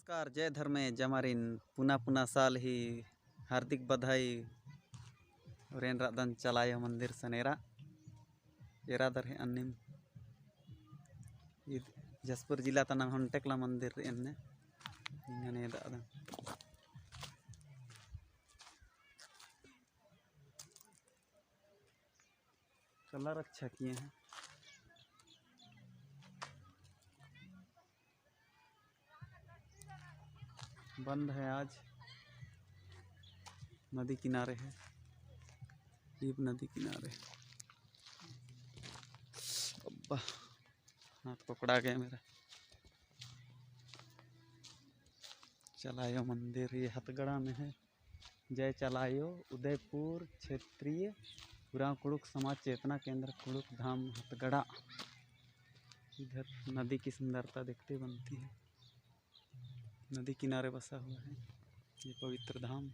नमस्कार, जय धर्मे जमारिन पुना पुना साल ही हार्दिक बधाई रेन रादन चलायो मंदिर सनेरा एरादर है अन्निम जसपुर जिला तना हंटेकला मंदिर एन्ने इंगने दादा कलर अच्छा किए हैं। बंद है आज, नदी किनारे है, दीप नदी किनारे। अब्बा हाथ पकड़ा गया मेरा। चलायो मंदिर ये हथगड़ा में है। जय चलायो उदयपुर क्षेत्रीय गुराव कुड़ुक समाज चेतना केंद्र कुड़ुक धाम हथगड़ा। इधर नदी की सुंदरता देखते बनती है। नदी किनारे बसा हुआ है ये पवित्र धाम।